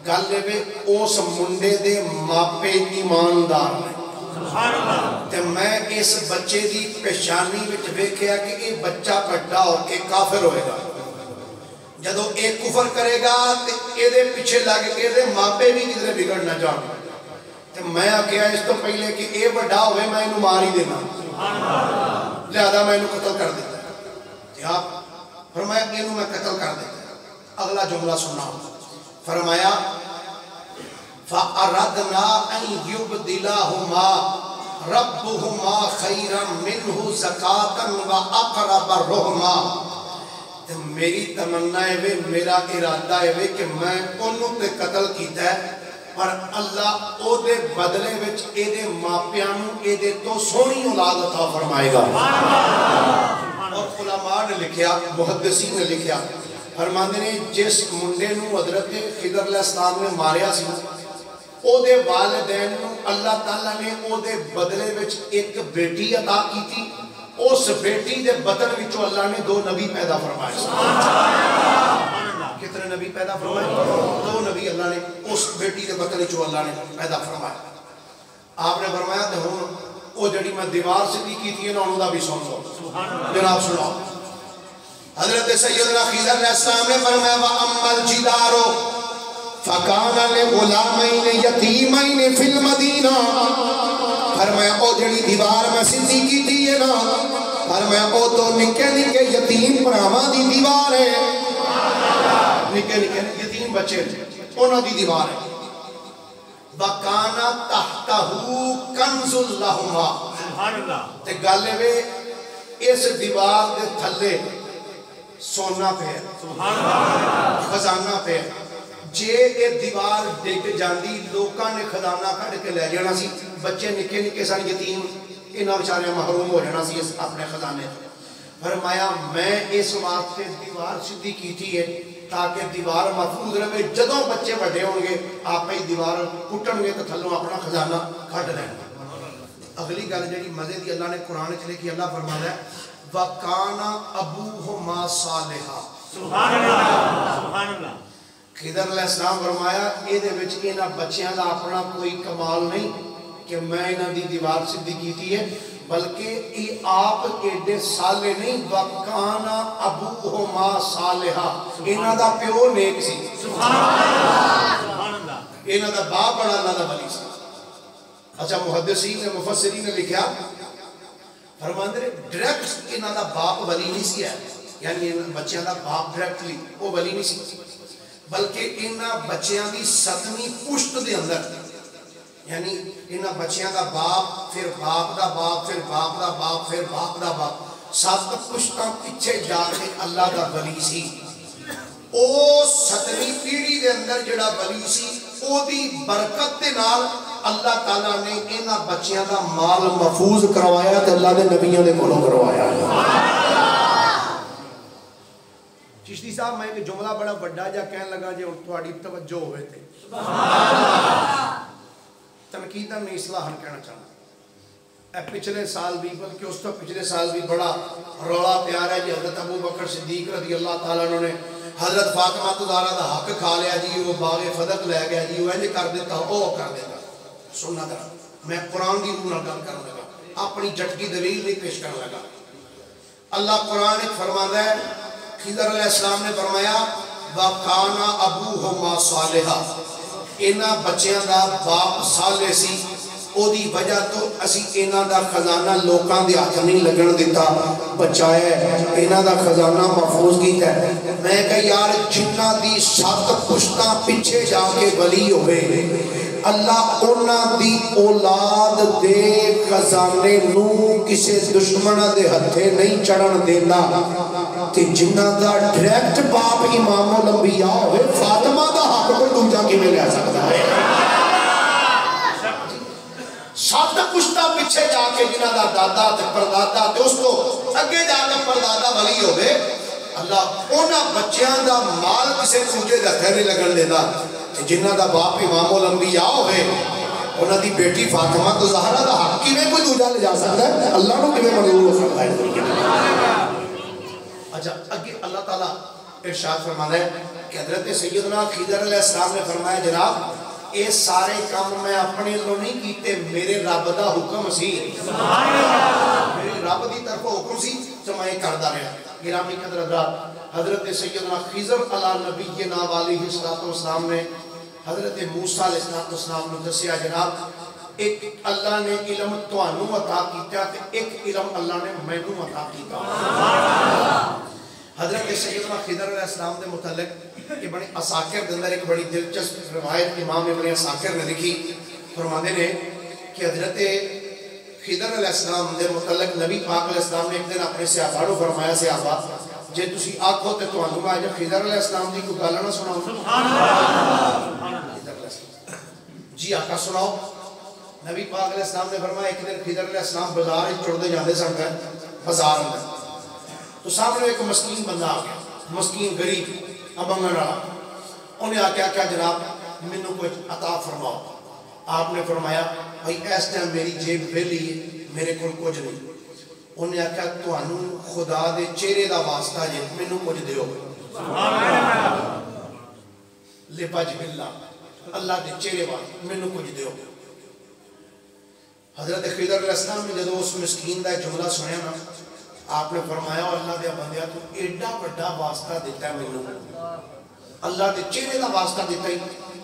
S2: گل دے اس منڈے دے ماپے ایماندار نے تے میں اس بچے دی پیشانی وچ ویکھیا کہ یہ بچہ بڑا ہو کے کافر ہوئے گا جدو ایک کفر کرے گا تے اے دے پیچھے لگ کے دے ماپے بھی کدھر بگڑ نہ جان تے میں آکھیا اس تو پہلے کہ اے بڑا ہوئے میں انہوں مار ہی دینا لہذا میں انہوں قتل کر دیتا تے آپ فرمایا انہوں میں قتل کر دیتا اگلا جملہ سننا فرمایا فَأَرَدْنَا أَن يُبْدِلَهُمَا رَبُّهُمَا خَيْرًا مِنْهُ زَكَاةً وَأَقْرَبَ رُحْمًا میری تمنا ہے میرا ارادہ ہے کہ میں انہوں تے قتل کیتا ہے پر اللہ او دے بدلے وچ اے دے ماپیانو اے دے تو سونی اولاد عطا فرمائے گا. اور علماء نے لکھیا، محدثین نے لکھیا، فرماندے نے جس منڈے نو حضرت خضر علیہ السلام نے ماریا سی او دے والدین نو اللہ تعالیٰ نے او دے بدلے وچ ایک بیٹی عطا کی تھی. اس بیٹی دے بدن وچوں اللہ نے 2 نبی پیدا فرمائے. کتنے نبی پیدا فرمائے؟ 2 نبی اللہ نے اس بیٹی دے بدن وچوں اللہ نے پیدا فرمائے. آپ نے فرمایا تے ہن او جڑی میں دیوار سیدھی کیتی ہے نا انہاں دا بھی سن لو. جناب سنو. حضرت سیدنا خضر علیہ السلام نے فرمایا وَأَمَّا الْجِدَارُ فَكَانَ لِغُلَامَيْنِ يَتِيمَيْنِ فِي الْمَدِينَةِ. فرمایا او جڑی دیوار میں سیدھی کیتی ہے نا، فرمایا او تو نکے نکے یتیم بھراواں دی دیوار ہے. نکے نکے یتیم بچے انہاں دی دیوار ہے. وَكَانَ تَحْتَهُ كَنْزٌ لَهُمَا. سبحان اللہ. تے گل وے اس دیوار دے تھلے سونا پہ ہے، سبحان اللہ، خزانہ پہ ہے. جے اے دیوار ڈگ جاندی لوکاں نے خزانہ کھڑ کے لے جانا سی. بچے نکے نکے سن یتیم انہاں بیچارے محروم ہو جانا سی اپنے خزانے. فرمایا میں اس واسطے دیوار سیدھی کیتی ہے تاکہ دیوار محفوظ رہے. جدوں بچے بڑے ہوں گے آپ ہی دیوار ٹوٹن گے تو تھلوں اپنا خزانہ کھڈ لیں. اگلی گل جڑی مزے دی اللہ نے قرآن وچ لکھی، اللہ فرماتا ہے وَكَانَ أَبُوهُمَا صَالِحًا. سبحان اللہ، سبحان اللہ. خضر علیہ السلام فرمایا اے دے وچ انہاں بچیاں دا اپنا کوئی کمال نہیں کہ میں انہاں دی دیوار سیدھی کیتی ہے، بلکہ ای آپ ایڈے صالح نہیں. وَكَانَ أَبُوهُمَا صَالِحًا. انہاں دا پیو نیک سی. سبحان اللہ، سبحان اللہ. انہاں دا باپ بڑا اللہ دا ولی سی. اچھا محدثین نے مفسرین نے لکھیا فرماندے نے ڈائریکٹ انہاں دا باپ ولی نہیں سی ہے، یعنی بچیاں دا باپ ڈائریکٹلی وہ ولی نہیں سی، بلکہ انہاں بچیاں دی ستویں پشت دے اندر، یعنی انہاں بچیاں دا باپ پھر باپ دا باپ پھر باپ دا باپ پھر باپ دا باپ 7 پشتاں پیچھے جا کے اللہ دا ولی سی. او 7ویں پیڑھی دے اندر جڑا ولی سی او دی برکت دے نال اللہ تعالیٰ نے انہاں بچیاں دا مال محفوظ کروایا تے اللہ نے نبیوں نے کولوں کروایا. چشتی صاحب میں ایک جملہ بڑا بڑا جا کہنے لگا جے تھوڑی توجہ ہوئے تھے. تنقیداً میں اصلاحاً کہنا چاہنا. اے پچھلے سال بھی بلکہ اس تو پچھلے سال بھی بڑا رولا پیار ہے جی حضرت ابو بکر صدیق رضی اللہ تعالیٰ انہوں نے حضرت فاطمہ زہرا دا حق کھا لیا جی، وہ باغ فدق لے گیا جی، وہ انج کر دیتا وہ کر دیتا. سننا تھا میں قرآن دی روح نال گل کرنے لگا، اپنی جھٹکی دلیل نہیں پیش کرنے لگا. اللہ قرآن ایک فرماتا ہے خضر علیہ السلام نے فرمایا وَكَانَ أَبُوهُمَا صَالِحًا. انہاں بچیاں دا باپ صالح سی، او دی وجہ تو اسی انہاں دا خزانہ لوکاں دے ہاتھ نہیں لگن دیتا، بچایا ہے، انہاں دا خزانہ محفوظ کیتا ہے. میں کہا یار جنہ دی 7 پشتاں پیچھے جا کے ولی ہوئے اللہ انہاں دی اولاد دے خزانے نو کسے دشمنہ دے ہتھے نہیں چڑھن دینا. تے جنہ دا ڈائریکٹ باپ امام الانبیاء ہوئے فاطمہ دا حق کوئی دوجا کی میں لے سکتا ہے. 7 پشتہ پیچھے جا کے جنہ دا دادا تے پردادا تے اس کو اگے جا کے پردادا ولی ہوئے اللہ انہاں بچیاں دا مال کسے دوجے دے ہتھے نہیں لگن دینا. جنہ دا باپ امام الانبیاء ہوئے انہاں دی بیٹی فاطمہ زہرا دا حق کی میں کوئی دوجا لے جا سکتا ہے؟ اللہ نو کیویں منظور ہو سکتا ہے؟ اچھا اگے اللہ تعالیٰ ارشاد فرماتا ہے کہ حضرت سیدنا خضر علیہ السلام نے فرمایا جناب اے سارے کام میں اپنے لو نہیں کیتے، میرے رب دا حکم سی. میرے رب دی طرف حکم سی تو میں کردا رہا. گرامی قدر حضرات حضرت سیدنا خضر علی نبینا علیہ السلام نے حضرت موسیٰ علیہ السلام نے دسیا جناب ایک اللہ نے علم توانو عطا کیتا تے ایک علم اللہ نے مینوں عطا کیتا. حضرت سیدنا خضر علیہ السلام دے متعلق یہ بڑی اساکر دے اندر ایک بڑی دلچسپ روایت امام ابن اساکر نے لکھی. فرماتے ہیں کہ حضرت خضر علیہ السلام دے متعلق نبی پاک علیہ السلام نے ایک دن اپنے صحابہ کو فرمایا صحابہ جے تسی آکھو تے تانوں میں اج خضر علیہ السلام دی کوئی گل نہ سناؤں. سبحان اللہ. تسی آقا سناؤ. نبی پاک علیہ السلام نے فرمایا ایک دن خضر علیہ السلام بازار چڑھتے جاتے سن گئے بازار میں تو سامنے ایک مسکین بندہ آ گیا, مسکین غریب ابنگن والا. انہیں آ کیا جناب مینوں کچھ عطا فرماؤ. آپ نے فرمایا بھائی اس ٹائم میری جیب ویلی ہے, میرے کو کچھ نہیں. انہیں آخیا تانوں خدا دے چہرے دا واسطہ جے مینوں کچھ دیو. لبج باللہ اللہ دے چہرے واسطے مینوں کچھ دیو. حضرت خضر علیہ السلام نے جدو اس مسکین دا جملہ سنیا نا, آپ نے فرمایا اللہ دے بندیا تو ایڈا بڑا واسطہ دیتا ہے مینوں, اللہ دے چہرے دا واسطہ دیتا ہی.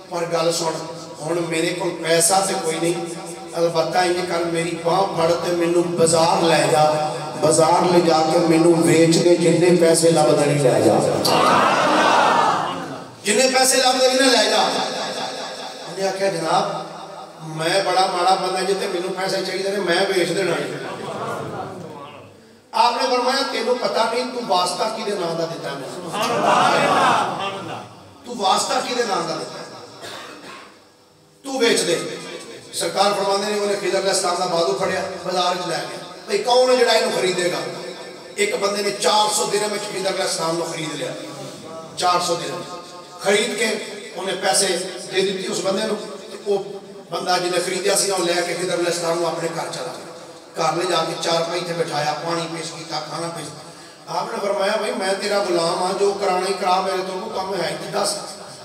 S2: پر گل سن ہن میرے کو پیسہ سے کوئی نہیں, البتہ یہ کل میری باں پھڑ تے مینوں بازار لے جا, بازار لے جا کے مینوں ویچ کے جتنے پیسے لب دے لے جا, جتنے پیسے لب دے لے جا. انہیں آخیا جناب میں بڑا ماڑا بندہ جتے مینوں پیسے چاہیے نے میں بیچ دینا. آپ نے فرمایا تینوں پتہ نہیں تو واسطہ کدے نام دا دیتا ہے, تو واسطہ کدے نام دا دیتا ہے, تو بیچ دے. سرکار فرماندے نے انہیں خضر علیہ السلام دا بازو پھڑیا بازار چ لے گیا. بھئی کون ہے جڑا اینو خریدے گا؟ ایک بندے نے 400 درہم وچ خضر علیہ السلام نو خرید لیا. 400 درہم خرید کے انہیں پیسے دے دیتی اس بندے نو. وہ بندہ جنہیں خریدیا سی وہ لے کے خضر علیہ السلام کو اپنے گھر چلا گیا. گھر لے جا کے چار پائی تے بٹھایا, پانی پیش کیتا, کھانا پیش. آپ نے فرمایا بھائی میں تیرا غلام ہاں, جو کرانا ہی کرا, میرے تو کو کم ہے کہ دس.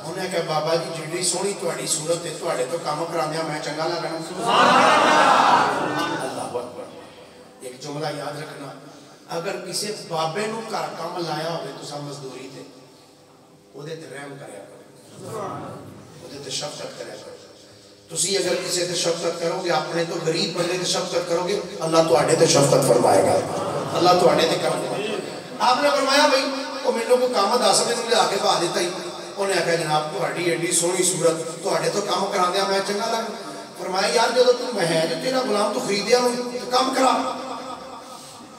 S2: انہیں کہا بابا جی جڑی سونی تہاڈی صورت ہے تہاڈے تو کام کراندیا میں چنگا لگنا. اللہ اکبر. ایک جملہ یاد رکھنا, اگر کسی بابے نو گھر کام لایا ہوئے تو سب مزدوری تے اودے تے رحم کریا کرو, اودے تے شفقت کریا کرو. تسی اگر کسی تے شفقت کرو گے, اپنے تو غریب بندے تے شفقت کرو گے, اللہ تہاڈے تے شفقت فرمائے گا, اللہ تہاڈے تے کرے گا. آپ نے فرمایا بھائی وہ مینوں کو کام دس مینوں لے کے پا دیتا ہی. انہیں آخیا جناب تہاڈی ایڈی سونی صورت, تہاڈے تو کام کراندیا میں چنگا لگا. فرمایا یار جدوں تو میں ہے جو تیرا غلام تو خریدیا تو کام کرا.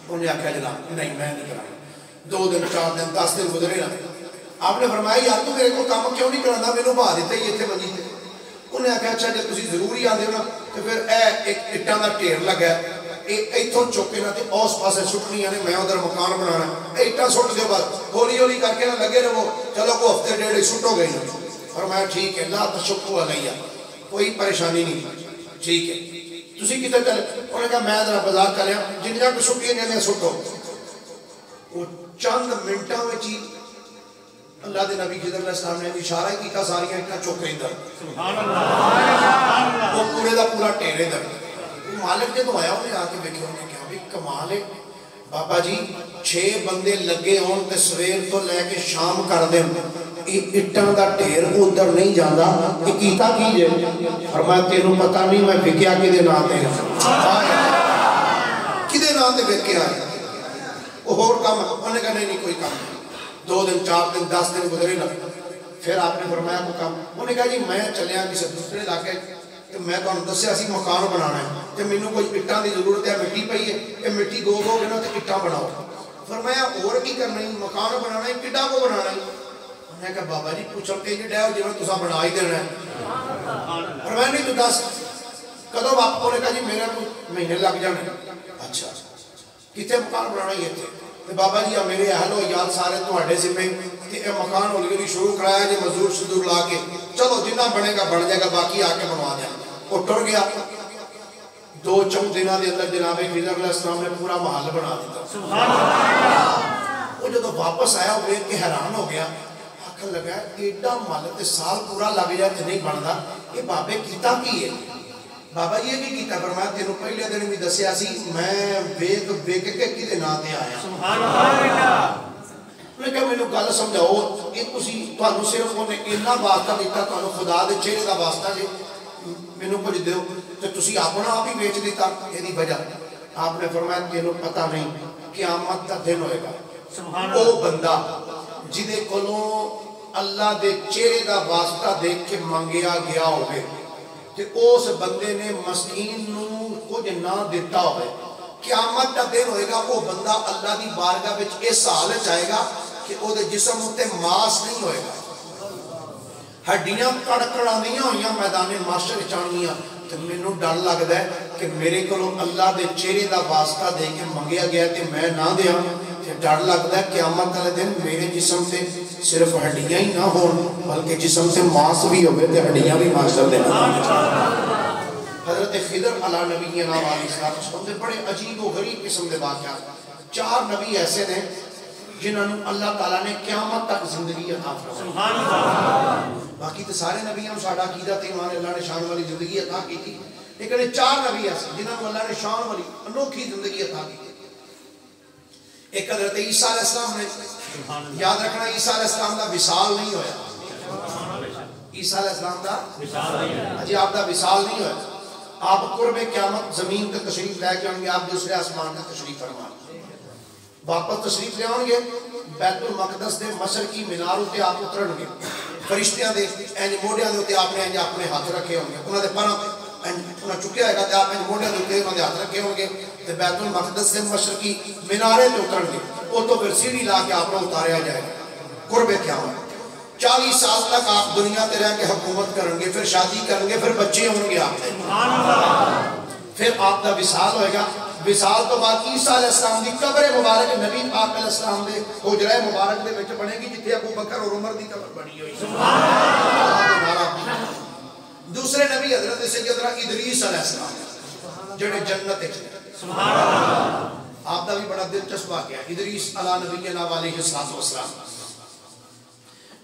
S2: انہیں آخیا جناب نہیں میں نہیں کرانا. 2 دن 4 دن 10 دن گزرے نا. آپ نے فرمایا یار تو میرے کو کام کیوں نہیں کراندا, مینوں پا دیتا ہی اتنے منجی تے. انہیں آخیا اچھا جب تسی ضروری آندے ہو نا تو پھر ایک اٹاں دا ڈھیر لگا ہے, ایتھوں چک کے نہ تے اس پاسے سٹنیاں نے, میں ادھر مکان بنانا ہے, اٹاں سٹ دے بس ہولی ہولی کر کے نہ لگے رہو, چلو کو ہفتے ڈیڑھ سٹو گئی. اور میں ٹھیک ہے لا تشکو علیہ, کوئی پریشانی نہیں, ٹھیک ہے تسی کدھر چلے. انہوں نے کہا میں ذرا بازار چلیا, جنیاں کو سٹی نے سٹو. وہ چند منٹاں وچ ہی اللہ دے نبی خضر علیہ السلام نے اشارہ کیتا ساریاں اٹھاں چک رہی در. سبحان اللہ. وہ پورے دا پورا ٹیرے در. وہ مالک جدوں آیا انہیں آ کے دیکھے, انہیں کہا بھی کمال ہے بابا جی 6 بندے لگے ہون تے سویر تو لے کے شام کر دیں, اٹھاں دا ٹیر ادھر نہیں جاندا, یہ کیتا کی جے؟ فرمایا تینوں پتہ نہیں میں وکیا کدے نام تے کدے نام تے وکیا ہے. وہ اور کام انہوں نے کہا نہیں کوئی کام نہیں. 2 دن 4 دن 10 دن گزرے نا. پھر آپ نے فرمایا کوئی کام. انہوں نے کہا جی میں چلیا کسی دوسرے علاقے تو میں تمہیں دسیا سی مکان بنانا ہے تو مینوں کوئی اٹاں دی ضرورت ہے, مٹی پئی ہے, یہ مٹی گو گو کے نا تے اٹاں بناؤ. فرمایا اور کی کرنا ہے, مکان بنانا ہے, کڈا کو بنانا ہے. انہوں نے کہا بابا جی پوچھو کہ یہ ڈیو جی میں تساں بنا ہی دینا ہے. فرمایا نہیں تو دس کدوں باپ نے کہا جی میرا کوئی مہینے لگ جانے. اچھا کتنے مکان بنانا ہی اتنے. بابا جی میرے اہل و عیال سارے تہاڈے ذمے تے اے مکان ہولی ہولی شروع کرایا جی مزدور شدور لا کے, چلو جنہ بنے گا بن جائے گا, باقی آ کے بنوا دیا. وہ ٹر گیا. 2-4 دنوں کے اندر جناب خضر علیہ السلام نے پورا محل بنا دیتا. سبحان اللہ. وہ جب واپس آیا وہ دیکھ کے حیران ہو گیا, آکھن لگا ایڈا محل تے سال پورا لگ جائے تے نہیں بندا, یہ بابے کیتا کی ہے؟ بابا یہ بھی کیتا. فرمایا تینوں پہلے دن بھی دسیا سی میں ویک ویک کے کدے نام تے آیا. سبحان اللہ. میں کہا مینوں گل سمجھاؤ, یہ تسی تانوں صرف انہیں اتنا واسطہ دیتا, تانوں خدا دے چہرے دا واسطہ جے مینوں کچھ دیو تے تسی اپنا آپ ہی بیچ دیتا, یہ وجہ. آپ نے فرمایا تینوں پتہ نہیں قیامت دا دن ہوئے گا, وہ بندہ جدے کولوں اللہ دے چہرے دا واسطہ دیکھ کے منگیا گیا ہوئے کہ اس بندے نے مسکین نو کچھ نہ دیتا ہوئے, قیامت دا دن ہوئے گا, وہ بندہ اللہ دی بارگاہ وچ اس حال وچ آئے گا کہ او دے جسم تے ماس نہیں ہوئے گا. ہڈیاں کڑکڑاندیاں ہوئیاں میدان معاشر چانگیاں تو مینوں ڈر لگدا ہے کہ میرے کو اللہ دے چہرے دا واسطہ دے کے منگیا گیا تے میں نہ دیا تے ڈر لگدا ہے قیامت والے دن میرے جسم تے صرف ہڈیاں ہی نہ ہون بلکہ جسم سے ماس بھی ہوئے تے ہڈیاں بھی معاشر دے نہ حضرت خضر علیہ نبینا علیہ السلام دے بڑے عجیب و غریب قسم دے واقعات 4 نبی ایسے نے جنہوں نے اللہ تعالیٰ نے قیامت تک زندگی عطا فرمائی باقی تو سارے نبیوں ساڈا عقیدہ تے ایمان اللہ نے شان والی زندگی عطا کی تھی لیکن 4 نبی ایسے جنہوں نے اللہ نے شان والی انوکھی زندگی عطا کی تھی ایک حضرت عیسیٰ علیہ السلام نے یاد رکھنا عیسیٰ علیہ السلام دا وصال نہیں ہویا عیسیٰ علیہ السلام دا جی آپ دا وصال نہیں ہویا آپ قرب قیامت زمین تے تشریف لے کے آنگے آپ دوسرے آسمان تے تشریف فرما واپس تشریف لے آنگے بیت المقدس دے مشرقی مینار تے آپ اترن گے فرشتیاں دے اینج موڑیاں دے تے آپ نے اپنے ہاتھ رکھے ہوں گے انہاں دے پراں انہاں چکیا ہے کہ آپ اینج موڑیاں دے انہاں دے ہاتھ رکھے ہوں گے تے بیت المقدس دے مشرقی مینارے تے اترن گے او تو پھر سیڑھی لا کے آپ نے اتاریا جائے گا قرب قیامت 40 سال تک آپ دنیا تے رہ کے حکومت کریں گے پھر شادی کریں گے پھر بچے ہوں گے آپ پھر آپ کا وصال ہوئے گا وصال تو بعد عیسیٰ علیہ السلام دی قبر مبارک نبی پاک علیہ السلام دے حجرہ مبارک دے وچ بنے گی جتھے ابو بکر اور عمر دی قبر بنی ہوئی دوسرے نبی حضرت سیدنا ادریس علیہ السلام جڑے جنت وچ آپ دا بھی بڑا دلچسپ واقعہ ہے ادریس علی نبینا علیہ السلام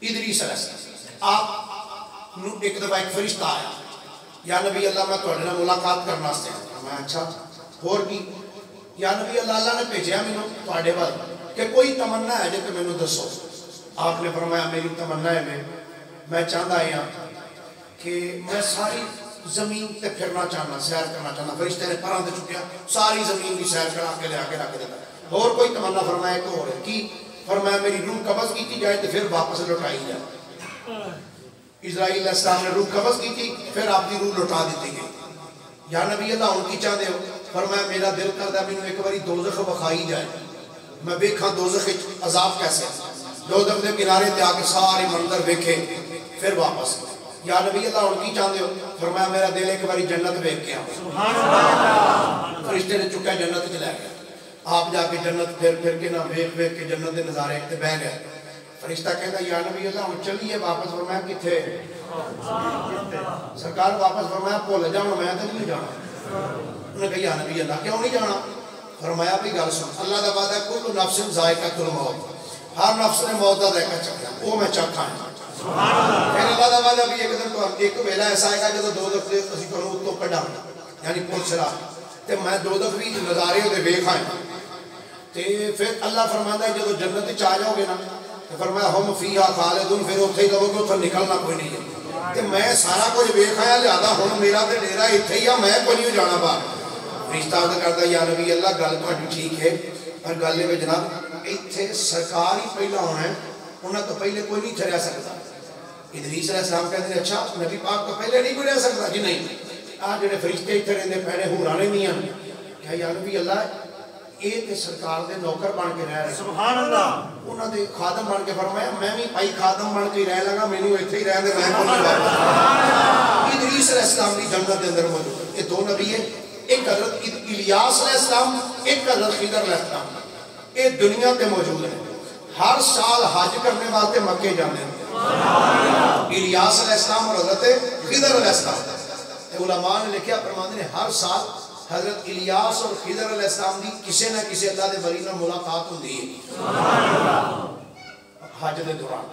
S2: ادریس علیہ السلام آپ نو ایک دفعہ ایک فرشتہ آیا یا نبی اللہ میں تھوڑے نال ملاقات کرنا سے میں اچھا اور بھی یا نبی اللہ نے بھیجیا مینوں تواڈے ول کہ کوئی تمنا ہے جے تے مینوں دسو آپ نے فرمایا میری تمنا ہے میں چاہتا ہوں کہ میں ساری زمین تے پھرنا چاہنا سیر کرنا چاہنا فرشتے نے پراں تے چکیا ساری زمین کی سیر کرا کے لے کے رکھ دیتا اور کوئی تمنا فرمایا ایک اور ہے کی فرمایا میری روح قبض کی جائے تو پھر واپس لوٹائی جائے اسرائیل علیہ السلام نے روح قبض کی تھی پھر آپ کی روح لوٹا دیتی گئی یا نبی اللہ ان کی چاہتے ہو فرمایا میرا دل کردہ میں ایک باری دوزخ بخائی جائے میں بیکھاں دوزخ عذاب کیسے دوزخ دے کنارے تے آکے سارے منظر بیکھے پھر واپس یا نبی اللہ ان کی چاہتے ہو فرمایا میرا دل ایک باری جنت بیکھ کے آؤں فرشتے نے چکا جنت چلے گیا آپ جا کے جنت پھر کے نہ بیکھ کے جنت دے نظارے تے بہ گئے فرشتہ کہتا یا نبی اللہ ہم چلیے واپس فرمایا کتھے سرکار واپس فرمایا بھول جاؤں میں تو نہیں جانا انہوں نے کہا یا نبی اللہ کیوں نہیں جانا فرمایا بھی گل سن اللہ دا وعدہ ہے کل نفس ذائقۃ الموت ہر نفس نے موت دا ذائقہ چکھا وہ میں چکھا ہے پھر اللہ دا وعدہ بھی ایک دن تو ایک ویلا ایسا آئے گا جب دو دفعے اسی کو تو کڈا یعنی پوچھلا تے میں دو دفعے نظارے دے ویکھ آئے تے پھر اللہ فرماتا ہے جب جنت وچ آ جاؤ گے نا فرمایا ہم فیہا خالدون پھر اوتھے ہی کہو گے اوتھے نکلنا کوئی نہیں ہے تے میں سارا کچھ ویکھ آیا لہذا ہن میرا تے ڈیرا ایتھے ہی آ میں کوئی نہیں جانا باہر فرشتہ عرض کردا یا نبی اللہ گل تہاڈی ٹھیک ہے پر گل اے جناب ایتھے سرکار ہی پہلا ہونا ہے انہاں تو پہلے کوئی نہیں ٹھہرا سکتا ادریس علیہ السلام کہتے ہیں اچھا نبی پاک تو پہلے نہیں کوئی رہ سکتا جی نہیں آ جڑے فرشتے ایتھے رہندے پہلے حورانے نہیں ہیں کہا یا نبی اللہ یہ تے سرکار دے نوکر بن کے رہ رہے سبحان اللہ انہاں دے خادم بن کے فرمایا میں بھی بھائی خادم بن کے رہ لگا مینوں ایتھے ہی رہن دے میں کوئی نہیں ادریس علیہ السلام دی جنت دے اندر موجود یہ دو نبی ہیں ایک حضرت الیاس علیہ السلام ایک حضرت خضر علیہ السلام یہ دنیا تے موجود ہے ہر سال حج کرنے واسطے مکے جاندے ہیں الیاس علیہ السلام اور حضرت خضر علیہ السلام علماء نے لکھیا فرماتے ہیں ہر سال حضرت الیاس اور خضر علیہ السلام دی کسی نہ کسی اللہ دے ولی نال ملاقات ہوندی ہے حج دے دوران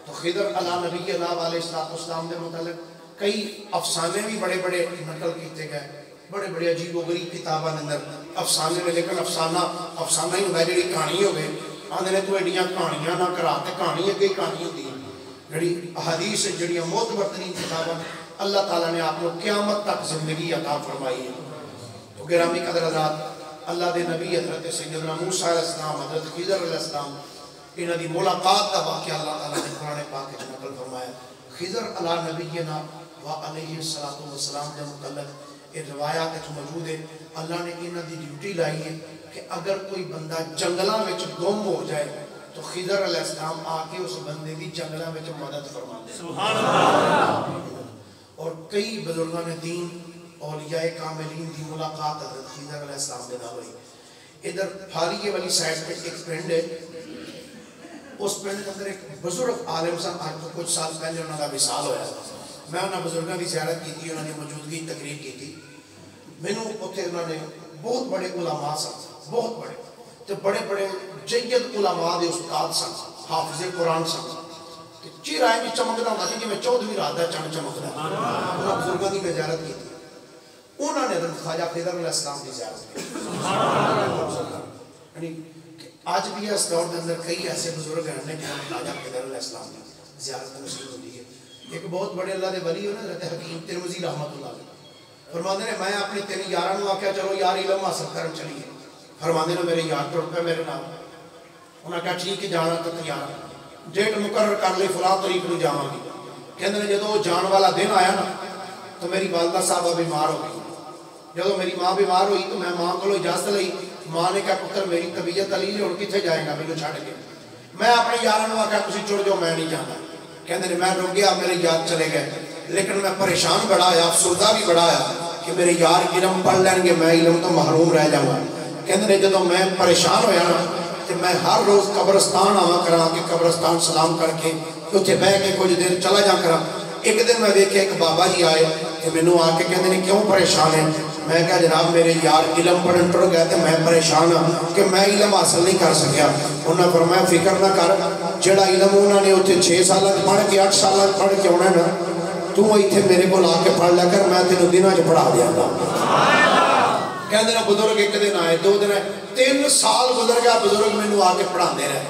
S2: تو خضر علی نبی علیہ السلام دے متعلق کئی افسانے بھی بڑے بڑے نقل کیتے گئے بڑے بڑے عجیب و غریب کتاباں اندر افسانے میں لیکن افسانہ ہی ہوتا جڑی کہانی ہوگی آندے نے تو ایڈیاں کہانیاں نہ کرا تے کہانی اگے کہانی ہوتی ہے جڑی احادیث جڑیاں معتبر ترین کتاباں اللہ تعالیٰ نے آپ کو قیامت تک زندگی عطا فرمائی ہے تو گرامی قدر حضرات اللہ دے نبی حضرت سیدنا موسیٰ علیہ السلام حضرت خضر علیہ السلام انہاں دی ملاقات دا واقعہ اللہ تعالیٰ نے قرآن پاک وچ نقل فرمایا خضر علی نبینا و علیہ السلام دے متعلق یہ روایات موجود ہے اللہ نے انہاں دی ڈیوٹی لائی ہے کہ اگر کوئی بندہ جنگلاں وچ گم ہو جائے تو خضر علیہ السلام آ کے اس بندے کی جنگلہ میں مدد فرما دے
S3: سبحان اللہ.
S2: اور کئی بزرگان دین اولیاء کاملین کی ملاقات حضرت خضر علیہ السلام کے نال ہوئی. ادھر پھاریے والی سائڈ پہ ایک پنڈ ہے، اس پنڈ کے اندر ایک بزرگ عالم صاحب آج تو کچھ سال پہلے انہوں کا وصال ہویا. میں انہوں بزرگوں کی زیارت کی تھی، انہوں نے موجودگی تقریر کی تھی. مینوں اتنے انہوں نے بہت بڑے علماء سن، بہت بڑے تو بڑے بڑے جید علماء دے استاد سن، حافظ قرآن سن. چہرہ بھی چمکدا ہوندا سی جویں چودھویں رات دا چن چمکدا. انہاں بزرگاں دی میں زیارت کی تھی. انہوں نے حضرت خواجہ خضر علیہ السلام کی زیارت کی. یعنی آج بھی اس دور کے اندر کئی ایسے بزرگ ہیں جنہوں نے خواجہ خضر علیہ السلام کی زیارت نصیب ہوتی ہے. ایک بہت بڑے اللہ دے ولی ہونا حضرت حکیم ترمذی رحمۃ اللہ علیہ فرماندے نے میں اپنے تین یاراں نوں آکھیا چلو یار علم حاصل کرن چلیے. فرماندے نے میرے یار ٹر پے میرے نال. انہاں کہا ٹھیک ہے جانا تو تیار ہاں. ڈیٹ مقرر کر لی فلاں تاریخ نوں جاواں گی. کہندے نے جدوں جان والا دن آیا نا تو میری والدہ صاحبہ بیمار ہو گئی. جدوں میری ماں بیمار ہوئی تو میں ماں کو اجازت لئی. ماں نے کہا پتر میری طبیعت علی ہے ہن کتھے جائے گا مینوں چھڈ کے. میں اپنے یاراں نوں آکھیا تسی چڑ جاؤ میں نہیں جانا. کہندے نے میں رک گیا میرے یار چلے گئے. لیکن میں پریشان بڑا آیا افسردہ بھی بڑا آیا کہ میرے یار علم پڑھ لیں گے میں علم تو محروم رہ جاؤں گا. کہندے نے جدوں میں پریشان ہویا نا کہ میں ہر روز قبرستان آواں کراں کہ قبرستان سلام کر کے اتنے بہ کے کچھ دیر چلا جا کراں. ایک دن میں دیکھے ایک بابا جی آئے کہ مینوں آ کے کہندے نے کیوں پریشان ہے. میں کہا جناب میرے یار علم پڑھن ٹر گئے تھے میں پریشان ہوں کہ میں علم حاصل نہیں کر سکیا. انہوں نے فرمایا فکر نہ کر جڑا علم انہوں نے اتنے 6 سال پڑھ کے 8 سال پڑھ کے آنا نا تو اتنے میرے کو آ کے پڑھ لیا کر میں تینوں دنوں چ پڑھا دیا گا. کہندے نے بزرگ ایک دن آئے 2 دن آئے 3 سال گزر گیا بزرگ مینوں آ کے پڑھاندے رہے.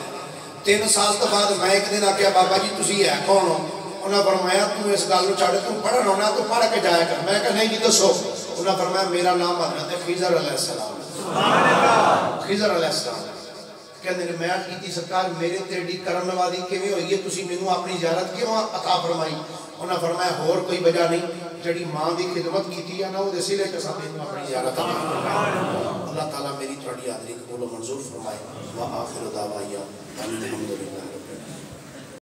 S2: 3 سال تو بعد میں ایک دن آکھیا بابا جی تسی ہے کون ہو. انہوں نے فرمایا تو اس گل نوں چھڈ تو پڑھن ہونا تو پڑھ کے جایا کر. میں کہا نہیں جی دسو. انہوں نے فرمایا میرا نام حضرت خضر علیہ السلام. خضر علیہ السلام. کہندے نے میں کیتی سرکار میرے تے ایڈی کرم نوازی کیویں ہوئی ہے تسی مینوں اپنی زیارت کیوں عطا فرمائی. انہوں نے فرمایا ہور کوئی وجہ نہیں جڑی ماں دی خدمت کیتی ہے نا وہ سلے کے ساتھ اپنی زیارت عطا فرمائی. اللہ تعالیٰ میری تھوڑی حاضری قبول و منظور فرمائے. وآخر دعوانا الحمدللہ.